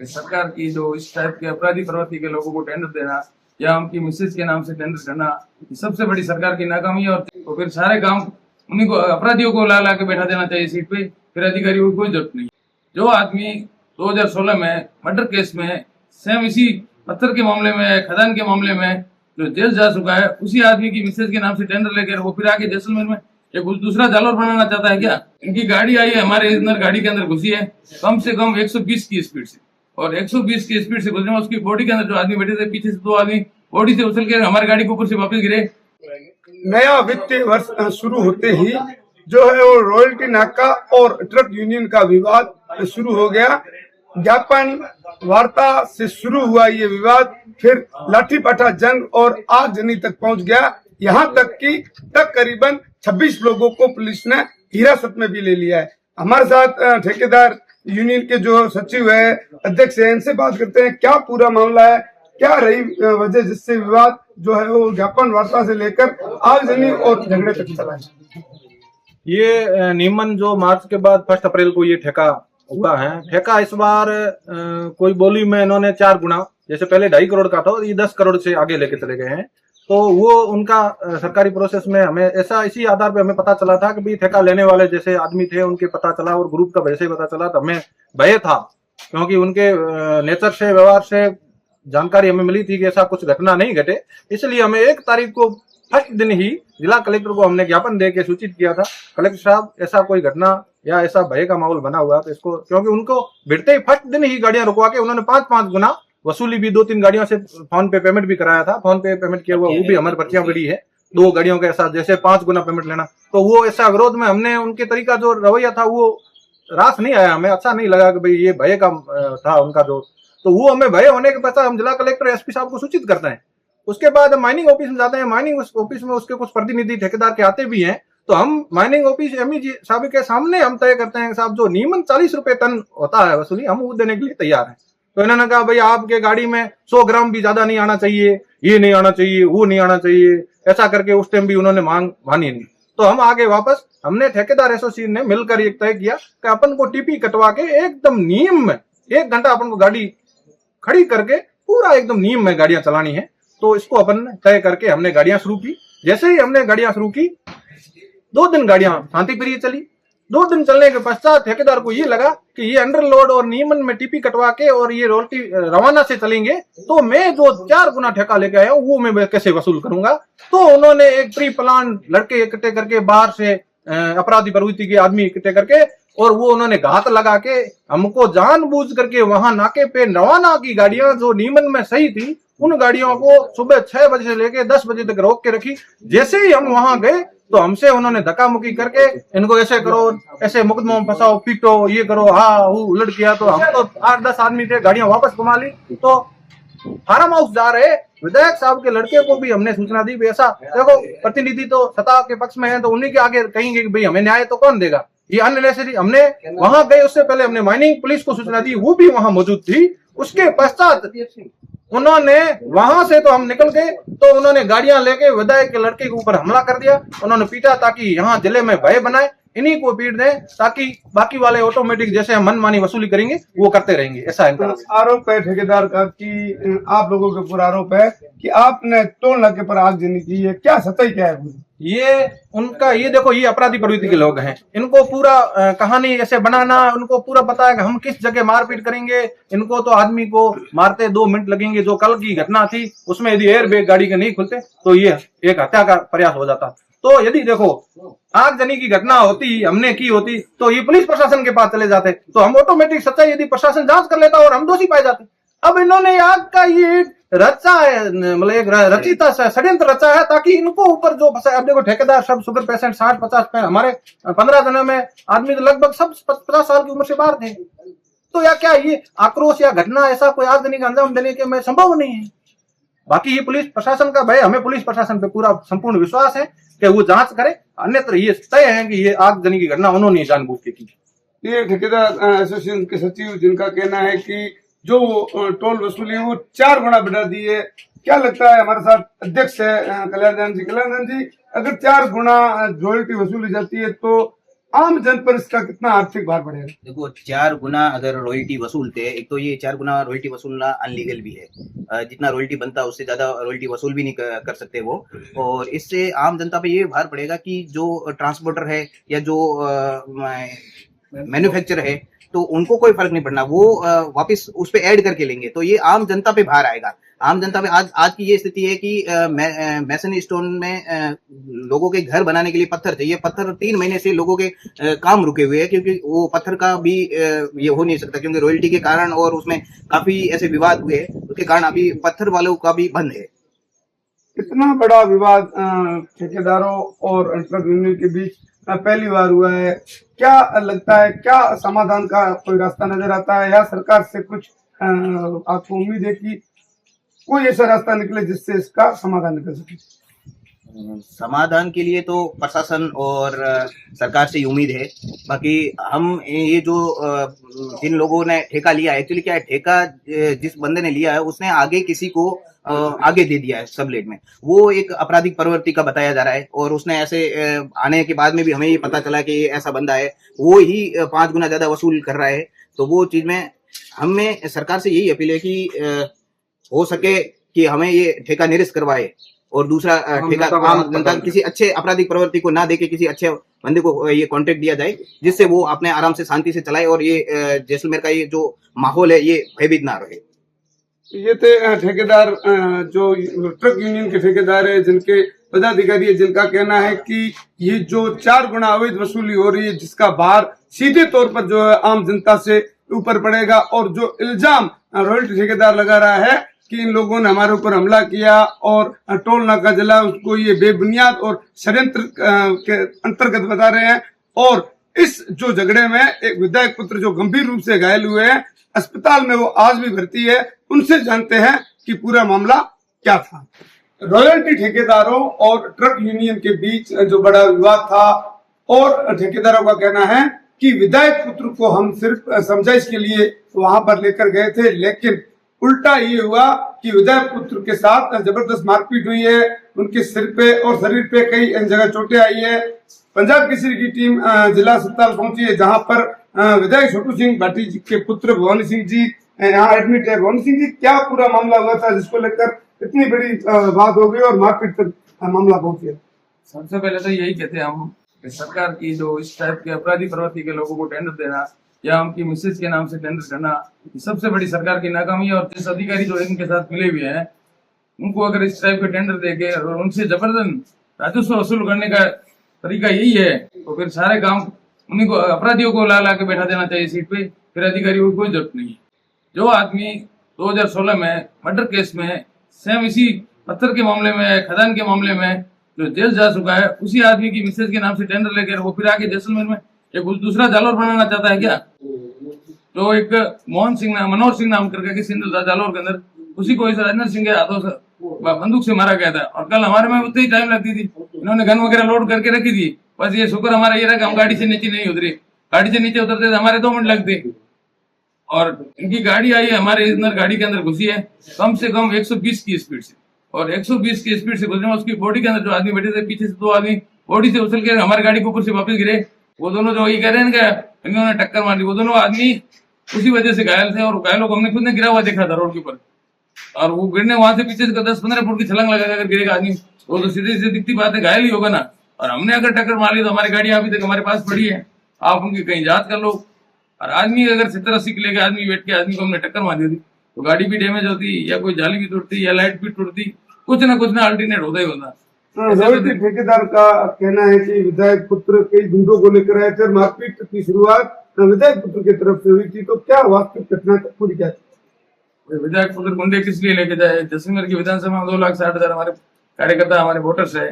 कि सरकार की जो इस टाइप के अपराधी प्रवृत्ति के लोगों को टेंडर देना या उनकी मिसेज के नाम से टेंडर करना सबसे बड़ी सरकार की नाकामी है। और तो फिर सारे काम उन्हीं को अपराधियों को ला के बैठा देना चाहिए सीट पे, फिर अधिकारियों की कोई जरूरत नहीं। जो आदमी 2016 में मर्डर केस में सेम इसी पत्थर के मामले में, खदान के मामले में जो जेल जा चुका है, उसी आदमी की मिसेज के नाम से टेंडर लेकर वो फिर आके जैसलमेर में या कुछ दूसरा जालौर बनाना चाहता है क्या? इनकी गाड़ी आई है, हमारे अंदर गाड़ी के अंदर घुसी है कम से कम 120 की स्पीड से, और 120 की स्पीड से गुजरे में उसकी बॉडी के अंदर जो आदमी बैठे थे पीछे से 2 आदमी बॉडी से उछल के हमारी गाड़ी के ऊपर से वापस गिरे। नया वित्तीय वर्ष शुरू होते ही जो है वो रॉयल्टी नाका और ट्रक यूनियन का विवाद शुरू हो गया। ज्ञापन वार्ता से शुरू हुआ ये विवाद, फिर लाठी पाठा जंग और आगजनी तक पहुंच गया। यहाँ तक कि करीबन 26 लोगों को पुलिस ने हिरासत में भी ले लिया है। हमारे साथ ठेकेदार यूनियन के जो सचिव है, अध्यक्ष है, इनसे बात करते हैं क्या पूरा मामला है, क्या रही वजह जिससे विवाद जो है वो ज्ञापन वार्ता से लेकर आगजनी और झगड़े तक चला है। ये नियमन जो मार्च के बाद 1 अप्रैल को ये ठेका हुआ है, ठेका इस बार कोई बोली में इन्होंने 4 गुना, जैसे पहले 2.5 करोड़ का था, ये 10 करोड़ से आगे लेके चले गए हैं। तो वो उनका सरकारी प्रोसेस में हमें ऐसा इसी आधार पे हमें पता चला था कि भाई ठेका लेने वाले जैसे आदमी थे उनके पता चला, और ग्रुप का वैसे ही पता चला, तो हमें भय था क्योंकि उनके नेचर से, व्यवहार से जानकारी हमें मिली थी कि ऐसा कुछ घटना नहीं घटे। इसलिए हमें 1 तारीख को फर्स्ट दिन ही जिला कलेक्टर को हमने ज्ञापन दे के सूचित किया था, कलेक्टर साहब ऐसा कोई घटना या ऐसा भय का माहौल बना हुआ तो इसको, क्योंकि उनको भिड़ते ही फर्स्ट दिन ही गाड़ियां रुकवा के उन्होंने 5-5 गुना वसूली भी 2-3 गाड़ियों से फोन पे पेमेंट भी कराया था। फोन पे पेमेंट किया हुआ वो भी हमारी पर्चियां पड़ी है, 2 गाड़ियों के साथ जैसे 5 गुना पेमेंट लेना। तो वो ऐसा विरोध में हमने उनके तरीका जो रवैया था वो रास नहीं आया, हमें अच्छा नहीं लगा कि भाई ये भय का था उनका जो, तो वो हमें भय होने के पश्चात हम जिला कलेक्टर एसपी साहब को सूचित करते हैं। उसके बाद माइनिंग ऑफिस में जाते हैं, माइनिंग ऑफिस में उसके कुछ प्रतिनिधि ठेकेदार के आते भी हैं, तो हम माइनिंग ऑफिस एमई साहब के सामने हम तय करते हैं साहब जो नियमन 40 रुपए टन होता है वसूली, हम वो देने के लिए तैयार हैं। तो इन्होंने कहा भाई आपके गाड़ी में 100 ग्राम भी ज्यादा नहीं आना चाहिए, ये नहीं आना चाहिए, वो नहीं आना चाहिए, ऐसा करके उस टाइम भी उन्होंने मांग मानी नहीं। तो हम आगे वापस हमने ठेकेदार एसोसिएशन ने मिलकर एक तय किया कि अपन को टीपी कटवा के एकदम नियम में 1 घंटा अपन को गाड़ी खड़ी करके पूरा एकदम नियम में गाड़ियां चलानी है। तो इसको अपन तय करके हमने गाड़ियां शुरू की। जैसे ही हमने गाड़ियां शुरू की 2 दिन गाड़ियां शांति प्रिय चली। 2 दिन चलने के पश्चात ठेकेदार को ये लगा कि ये अंडरलोड और नियमन में टीपी कटवा के और ये रोटी रवाना से चलेंगे तो मैं जो 4 गुना ठेका लेके आया हूँ वो मैं कैसे वसूल करूंगा। तो उन्होंने एक प्री प्लान लड़के इकट्ठे करके बाहर से अपराधी प्रवृत्ति के आदमी इकट्ठे करके और वो उन्होंने घात लगा के हमको जानबूझ करके वहां नाके पे रवाना की गाड़ियां जो नियमन में सही थी उन गाड़ियों को सुबह 6 बजे से लेके 10 बजे तक रोक के रखी। जैसे ही हम वहां गए तो हमसे उन्होंने धक्का मुक्की करके इनको ऐसे करो, ऐसे मुकदमों में फंसाओ, पीटो, ये करो, हाँ वो उलट किया। तो हम तो 8-10 आदमी थे, गाड़ियां वापस घुमा ली। तो फार्म हाउस जा रहे विधायक साहब के लड़के को भी हमने सूचना दी, ऐसा देखो प्रतिनिधि तो सत्ता के पक्ष में है तो उन्हीं के आगे कहेंगे कि भाई हमें न्याय तो कौन देगा, ये अननेसेसरी। हमने वहां गए उससे पहले हमने माइनिंग पुलिस को सूचना दी, वो भी वहां मौजूद थी। उसके पश्चात उन्होंने वहां से तो हम निकल गए तो उन्होंने गाड़ियां लेके विधायक के लड़के के ऊपर हमला कर दिया। उन्होंने पीटा ताकि यहाँ जिले में भय बनाए, इन्हीं को पीट दें ताकि बाकी वाले ऑटोमेटिक जैसे हम मनमानी वसूली करेंगे वो करते रहेंगे। ऐसा आरोप है ठेकेदार का कि आप लोगों के ऊपर आरोप है कि आपने टोल नाके पर आगजनी की है, क्या सच्चाई क्या है? ये उनका, ये देखो ये अपराधी प्रवृत्ति के लोग हैं, इनको पूरा कहानी ऐसे बनाना, उनको पूरा पता है कि हम किस जगह मारपीट करेंगे। इनको तो आदमी को मारते 2 मिनट लगेंगे। जो कल की घटना थी उसमें यदि एयर बैग गाड़ी के नहीं खुलते तो ये एक हत्या का प्रयास हो जाता। तो यदि देखो आगजनी की घटना होती, हमने की होती तो ये पुलिस प्रशासन के पास चले जाते तो हम ऑटोमेटिक सच्चाई यदि प्रशासन जांच कर लेता और हम दोषी पाए जाते। अब इन्होंने आग का ये रचा है, मतलब एक रचित षड्यंत्र रचा है ताकि इनको ऊपर जो फंसा। अब देखो ठेकेदार सब शुगर पेशेंट 60-50 पे, हमारे 15 जनों में आदमी तो लगभग सब 50 साल की उम्र से बाहर थे। तो या क्या ये आक्रोश या घटना ऐसा कोई आगजनी का अंजाम देने के में संभव नहीं है। बाकी ये पुलिस प्रशासन का भय, हमें पुलिस प्रशासन पे पूरा संपूर्ण विश्वास है कि वो जांच करे, अन्यत्र ये तय है कि ये आगजनी की घटना उन्होंने जानबूझ के की। ये ठेकेदार एसोसिएशन के सचिव जिनका कहना है कि जो टोल वसूली है वो 4 गुना बढ़ा दी है, क्या लगता है? हमारे साथ अध्यक्ष है कल्याण जी। कल्याण जी, अगर 4 गुना रॉयल्टी वसूली जाती है तो आम जन पर इसका कितना आर्थिक भार पड़ेगा? देखो 4 गुना अगर रॉयल्टी वसूलते हैं, एक तो ये 4 गुना रॉयल्टी वसूलना अनलीगल भी है। जितना रॉयल्टी बनता है उससे ज्यादा रॉयल्टी वसूल भी नहीं कर सकते वो। और इससे आम जनता पे ये भार पड़ेगा कि जो ट्रांसपोर्टर है या जो मैन्युफैक्चरर है, तो उनको कोई फर्क नहीं पड़ना, वो वापस उस पे ऐड करके लेंगे, तो ये आम जनता पे भार आएगा। आम जनता पे आज की ये स्थिति है कि मैसन स्टोन में लोगों के घर बनाने के लिए पत्थर चाहिए। पत्थर 3 महीने से लोगों के काम रुके हुए हैं, क्योंकि वो पत्थर का भी ये हो नहीं सकता, क्योंकि रॉयल्टी के कारण और उसमें काफी ऐसे विवाद हुए, उसके कारण अभी पत्थर वालों का भी बंद है। इतना बड़ा विवाद ठेकेदारों और ट्रक यूनियन के बीच पहली बार हुआ है। क्या लगता है, क्या समाधान का कोई रास्ता नजर आता है, या सरकार से कुछ आपको उम्मीद है कि कोई ऐसा रास्ता निकले जिससे इसका समाधान निकल सके? समाधान के लिए तो प्रशासन और सरकार से ही उम्मीद है। बाकी हम ये जो जिन लोगों ने ठेका लिया है, एक्चुअली क्या है, ठेका जिस बंदे ने लिया है उसने आगे किसी को आगे दे दिया है सबलेट में। वो एक आपराधिक प्रवृत्ति का बताया जा रहा है, और उसने ऐसे आने के बाद में भी हमें ये पता चला कि ऐसा बंदा है, वो ही 5 गुना ज्यादा वसूल कर रहा है। तो वो चीज में हमें सरकार से यही अपील है कि हो सके कि हमें ये ठेका निरस्त करवाए, और दूसरा ठेका आम जनता किसी अच्छे आपराधिक प्रवृत्ति को ना देके किसी अच्छे बंदे को ये कॉन्ट्रैक्ट दिया जाए, जिससे वो अपने आराम से शांति से चलाए, और ये जैसलमेर का ये जो माहौल है ये भयभीत ना रहे। ये थे ठेकेदार, जो ट्रक यूनियन के ठेकेदार है, जिनके पदाधिकारी है, जिनका कहना है कि ये जो 4 गुना अवैध वसूली हो रही है, जिसका भार सीधे तौर पर जो है आम जनता से ऊपर पड़ेगा। और जो इल्जाम रॉयल्टी ठेकेदार लगा रहा है कि इन लोगों ने हमारे ऊपर हमला किया और टोल नाका जला, उसको ये बेबुनियाद और षड्यंत्र के अंतर्गत बता रहे हैं। और इस जो झगड़े में एक विधायक पुत्र जो गंभीर रूप से घायल हुए हैं, अस्पताल में वो आज भी भर्ती है, उनसे जानते हैं कि पूरा मामला क्या था। रॉयल्टी ठेकेदारों और ट्रक यूनियन के बीच जो बड़ा विवाद था, और ठेकेदारों का कहना है कि विधायक पुत्र को हम सिर्फ समझाइश के लिए वहां पर लेकर गए थे, लेकिन उल्टा ये हुआ कि विधायक पुत्र के साथ जबरदस्त मारपीट हुई है। उनके सिर पे और शरीर पे कई जगह चोटें आई है। पंजाब केसरी की टीम जिला अस्पताल पहुंची है, जहां पर विधायक छोटू सिंह भाटी जी के पुत्र भवानी सिंह जी यहाँ एडमिट है। भवानी सिंह जी, क्या पूरा मामला हुआ था जिसको लेकर इतनी बड़ी बात हो गई और मारपीट तक मामला पहुंच गया? सबसे पहले तो यही कहते हैं हम कि सरकार की जो इस टाइप के अपराधी प्रवृत्ति के लोगों को टेंडर देना या उनकी मिसेज के नाम से टेंडर करना, सबसे बड़ी सरकार की नाकामी है। और जिस अधिकारी जो इनके साथ मिले हुए हैं, उनको अगर इस टाइप के टेंडर देके और उनसे जबरदस्त राजस्व वसूल करने का तरीका यही है, तो फिर सारे काम उन्हीं को, अपराधियों को ला के बैठा देना चाहिए सीट पे, फिर अधिकारियों की कोई जरूरत नहीं है। जो आदमी 2016 में मर्डर केस में, सेम इसी पत्थर के मामले में, खदान के मामले में जो जेल जा चुका है, उसी आदमी की मिसेज के नाम से टेंडर लेकर वो फिर आके जैसलमेर में एक दूसरा जालौर बनाना चाहता है क्या? तो एक मनोहर सिंह नाम करके किसी जालौर के अंदर, उसी को इस राजनाथ सिंह के हाथों से बंदूक से मारा गया था। और कल हमारे में उतनी ही टाइम लगती थी, इन्होंने गन वगैरह लोड करके रखी थी। बस ये शुक्र हमारा ये रहा कि हम गाड़ी से नीचे नहीं उतरे। गाड़ी से नीचे उतरते थे हमारे 2 मिनट लगते, और इनकी गाड़ी आई है, हमारे अंदर गाड़ी के अंदर घुसी है कम से कम 120 की स्पीड से, और 120 की स्पीड से घुसने में उसकी बॉडी के अंदर जो आदमी बैठे थे, पीछे से 2 आदमी बॉडी से उछल के हमारी गाड़ी के ऊपर से वापस गिरे। वो दोनों जो ये कह रहे हैं कि इन्होंने टक्कर मारी, वो दोनों आदमी उसी वजह से घायल थे। और घायलों को हमने खुद ने गिरा हुआ देखा था रोड के ऊपर, और वो गिरने वहां से पीछे से 10-15 फुट की छलांग लगा अगर गिरेगा आदमी, वो तो सीधे सीधे दिखती बात है, घायल ही होगा ना। और हमने अगर टक्कर मार ली तो हमारी गाड़ी अभी तक हमारे पास पड़ी है, आप उनकी कहीं जांच कर लो। और आदमी अगर 70-80 किलो के आदमी बैठ के आदमी को हमने टक्कर मार दी थी, तो गाड़ी भी डैमेज होती, या कोई जाली भी टूटती, या लाइट भी टूटती, कुछ ना अल्टरनेट होता ही होता। रॉयल्टी ठेकेदार का कहना है कि विधायक पुत्र कई गुंडों को लेकर आए थे, मारपीट की शुरुआत विधायक पुत्र की तरफ से हुई थी। तो क्या वास्तविक घटना पूरी क्या थी? विधायक पुत्र गुंडे किस लिए लेके जाए? जैसलमेर की विधानसभा में 2,60,000 हमारे कार्यकर्ता, हमारे वोटर्स है,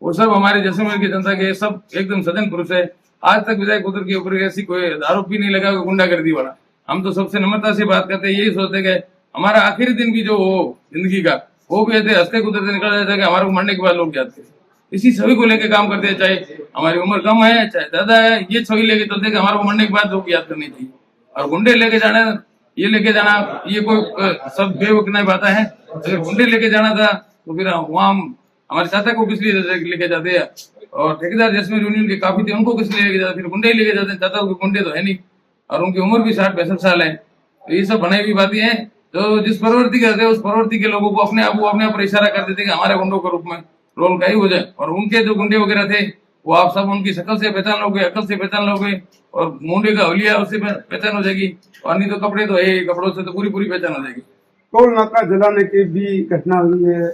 वो सब हमारे जैसलमेर की जनता के सब एकदम सज्जन पुरुष है। आज तक विधायक पुत्र के ऊपर ऐसी कोई आरोप भी नहीं लगा गुंडागर्दी वाला। हम तो सबसे नम्रता से बात करते हैं, यही सोचते कि हमारा आखिरी दिन भी जो हो जिंदगी का, वो भी ऐसे हंसते कूदते निकल जाता है कि हमारे को मरने के बाद लोग याद करते। इसी छवि को लेके काम करते हैं, चाहे हमारी उम्र कम है चाहे ज्यादा है, ये छवि लेके चलते कि हमारे को मरने के बाद लोग याद करनी चाहिए। और गुंडे लेके जाना, ये लेके जाना, ये कोई सब बेवकूफ बात है। अगर गुंडे लेके जाना था तो फिर वहाँ हमारे चाचा को किस लिए लेके जाते हैं? और ठेकेदार जैसलमेर यूनियन के काफी थे, उनको किस लिए लेके जाते, फिर गुंडे ही लेके जाते, ज्यादा गुंडे तो है नहीं, और उनकी उम्र भी 60-65 साल है। तो ये सब बनाई हुई बातें हैं, तो जिस प्रवृत्ति के रहते हैं उस प्रवृत्ति के लोगों को अपने आप पर इशारा कर देते कि हमारे गुंडों के रूप में रोल का ही हो जाए। और उनके जो गुंडे वगैरह थे वो आप सब उनकी शक्ल से पहचान लोगे, अकल से पहचान लोगे, और मुंडे का हुलिया उससे पहचान हो जाएगी, और नहीं तो कपड़े तो है, कपड़ों से तो पूरी पहचान हो जाएगी। टोल नाका जलाने की भी घटना हुई है,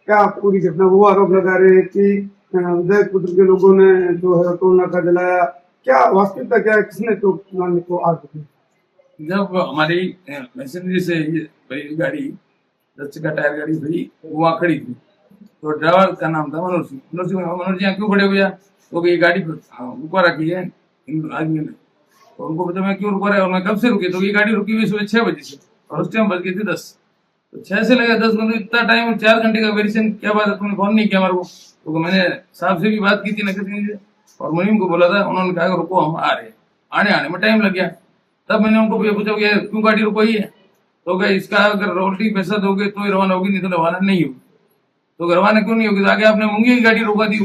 क्या पूरी घटना? वो आरोप लगा रहे हैं कि उदयपुर के लोगों ने जो है टोल नाका जलाया, क्या वास्तविकता क्या है, किसने टोल नाके को आग दी? जब हमारी मैसेंजरी से ये गाड़ी 10 चक्का टायर गाड़ी भरी, वो वहाँ खड़ी थी, तो ड्राइवर का नाम था मनोज सिंह। मनोज जी यहाँ क्यों खड़े हुए? तो ये गाड़ी रुकवा रखी है इन आदमी ने, तो उनको पता मैं क्यों रुकवा रहा है और मैं कब से रुकी, तो ये गाड़ी रुकी हुई सुबह 6 बजे से, और उस टाइम बज गई थी 10, तो 6 से लगा 10, मतलब इतना टाइम, 4 घंटे का वेरिएशन। क्या बात है, तुमने फोन नहीं किया हमारे को? तो मैंने साहब से भी बात की थी नगर सिंह से, और मुनीम को बोला था, उन्होंने कहा रुको हम आ रहे हैं, आने में टाइम लग गया। तब मैंने उनको पूछा क्यों गाड़ी रुकवाई है, तो क्या इसका अगर रोटी पैसा दोगे तो ही रवाना होगी, नहीं तो रवाना नहीं होगी। तो रवाना क्यों नहीं होगी? तो आगे आपने मूंगी की गाड़ी रुकवा दी,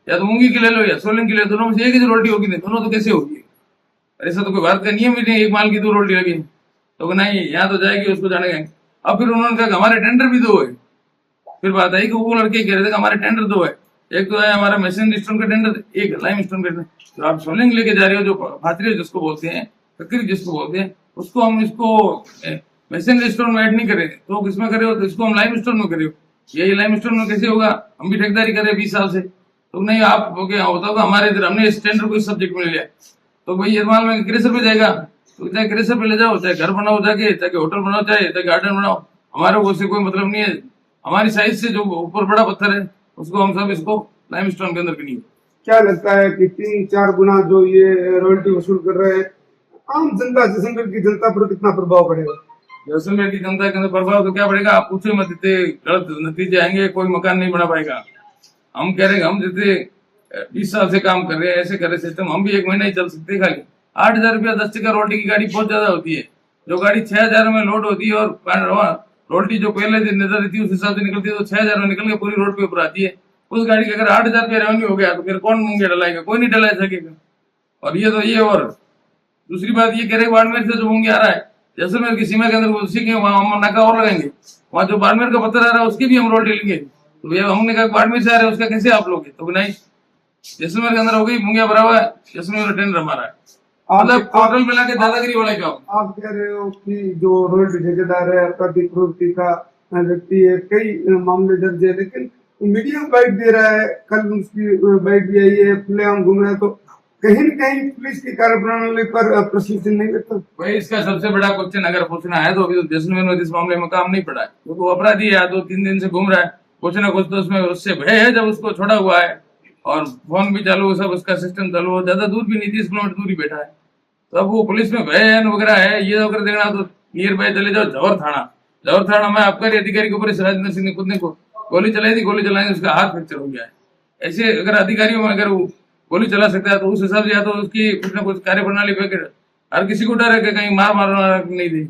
या तो मूंगी की ले लो या सोलन की ले लो, दोनों में से एक ही रोटी होगी, नहीं दोनों तो कैसे होगी? ऐसा तो कोई भारत का नियम ही नहीं, एक माल की 2 रोटी लगी, तो नहीं यहाँ तो जाएगी, उसको जाने गए। अब फिर उन्होंने कहा हमारे टेंडर भी 2 है। फिर बात आई कि वो लड़के कह रहे थे हमारे टेंडर 2 है, एक तो है हमारा मैसन स्टोन का टेंडर, एक लाइम स्टोन का। तो आप सोलिंग लेके जा रहे हो, जो फातरी जिसको बोलते हैं, फकीर जिसको बोलते हैं, उसको हम इसको मैसन स्टोन में ऐड नहीं करें, तो किसमें करे हो? तो इसको हम लाइम स्टोन में करे हो। यही लाइम स्टोन में कैसे होगा? हम भी ठेकेदारी कर रहे हैं 20 साल से, तो नहीं आप क्या होता होगा हमारे इधर, हमने इस टेंडर को इस सब्जेक्ट में ले लिया, तो भाई ये माल में क्रेशर पे जाएगा, तो चाहे क्रेशर पे ले जाओ, चाहे घर बनाओ जाके, चाहे होटल बनाओ, चाहे गार्डन बनाओ, हमारे को उससे कोई मतलब नहीं है। हमारी साइज से जो ऊपर बड़ा पत्थर है उसको हम सब इसको लाइम स्टोन के अंदर करेंगे। क्या लगता है कि 3-4 गुना जो ये रॉयल्टी वसूल कर रहे हैं, आम जनता, जैसलमेर की जनता पर कितना प्रभाव पड़ेगा? जैसलमेर की जनता के अंदर प्रभाव तो क्या पड़ेगा, आप पूछो मत, इतने गलत नतीजे आएंगे, कोई मकान नहीं बना पाएगा। हम कह रहे हैं, हम जैसे 20 साल से काम कर रहे हैं, ऐसे कर रहे सिस्टम, हम भी 1 महीना ही चल सकते हैं। खाली 8,000 रुपया 10 चक्का रोटी की गाड़ी बहुत ज्यादा होती है, जो गाड़ी 6,000 में लोड होती है, और रोटी जो पहले दिन नजर थी उस हिसाब से निकलती है, तो 6,000 में निकल के पूरी रोड पे ऊपर आती है। उस गाड़ी का अगर 8,000 रुपया रेवेन्यू हो गया, तो फिर कौन मूंगे डलाएगा? कोई नहीं डला सकेगा। और ये तो ये, और दूसरी बात ये कह रहे बाड़मेर से जो मूंगे आ रहा है जैसलमेर की सीमा के अंदर, उसी के वहां हम नाका और लगाएंगे, वहां जो बाड़मेर का पत्थर आ रहा है उसकी भी हम रोटी लेंगे। तो भैया हमने कहा बाड़मेर से आ रहा है, उसका कैसे आप लोगे? तो नहीं, जैसलमेर के अंदर हो गई, मूंगा भरा हुआ है, जैसलमेर में टेंडर हमारा है, मतलब टोटल मिला के दादागिरी वाला काम। आप कह रहे हो कि जो रॉयल्टी ठेकेदार है, आपराधिक प्रवृत्ति का व्यक्ति है, कई मामले दर्ज है, लेकिन मीडिया बाइट दे रहा है, कल उसकी बाइट भी आई है, खुलेआम घूम रहा है, तो कहीं न कहीं पुलिस की कार्यप्रणाली पर प्रश्न नहीं करता? भाई इसका सबसे बड़ा क्वेश्चन अगर पूछना है तो अभी तो जैसलमेर में इस मामले में काम नहीं पड़ा है, वो अपराधी है, 2-3 दिन से घूम रहा है, कुछ ना कुछ तो उसमें उससे भय है। जब उसको छोड़ा हुआ है और फोन भी चालू, सब उसका सिस्टम चालू हो, ज्यादा दूर भी नहीं, 30 किलोमीटर दूर ही बैठा है, तो अब वो पुलिस में भय वगैरह है, ये अगर देखना तो नियर बाय चले जाओ जवर थाना में आबकारी अधिकारी के ऊपर राजेंद्र सिंह ने खुद ने गोली चलाई थी, गोली चलाने उसका हाथ फ्रैक्चर हो गया है। ऐसे अगर अधिकारियों में अगर वो गोली चला सकता है तो उस हिसाब से या तो उसकी कुछ ना कुछ कार्यप्रणाली पे हर किसी को डर है कि कहीं मार नहीं दी।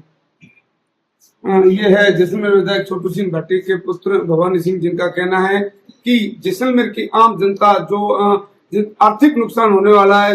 ये है जैसलमेर विधायक छोटू सिंह भट्टी के पुत्र भवानी सिंह, जिनका कहना है कि जैसलमेर की आम जनता जो आर्थिक नुकसान होने वाला है,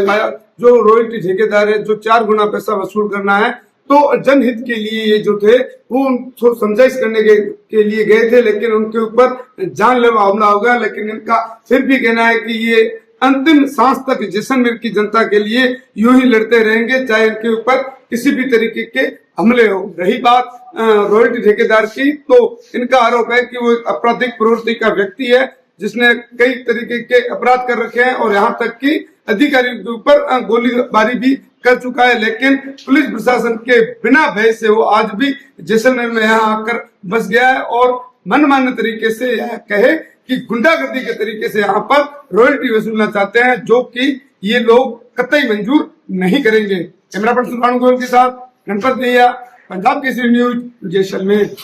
जो रॉयल्टी ठेकेदार है, जो 4 गुना पैसा वसूल करना है, तो जनहित के लिए ये जो थे वो उनको समझाइश करने के लिए गए थे, लेकिन उनके ऊपर जानलेवा हमला होगा। लेकिन इनका फिर भी कहना है कि ये अंतिम सांस तक जैसलमेर की जनता के लिए यूं ही लड़ते रहेंगे, चाहे इनके ऊपर किसी भी तरीके के हमले हो। रही बात रॉयल्टी ठेकेदार की, तो इनका आरोप है कि वो एक आपराधिक प्रवृत्ति का व्यक्ति है, जिसने कई तरीके के अपराध कर रखे हैं और यहाँ तक कि अधिकारियों के ऊपर गोलीबारी भी कर चुका है। लेकिन पुलिस प्रशासन के बिना भय से वो आज भी जैसलमेर में यहाँ आकर बस गया है और मनमाने तरीके से यह कहे कि गुंडागर्दी के तरीके से यहाँ पर रॉयल्टी वसूलना चाहते हैं, जो कि ये लोग कतई मंजूर नहीं करेंगे। कैमरा पर्सन राणू गोयल के साथ गणपत दैया, पंजाब केसरी न्यूज, जैसलमेर।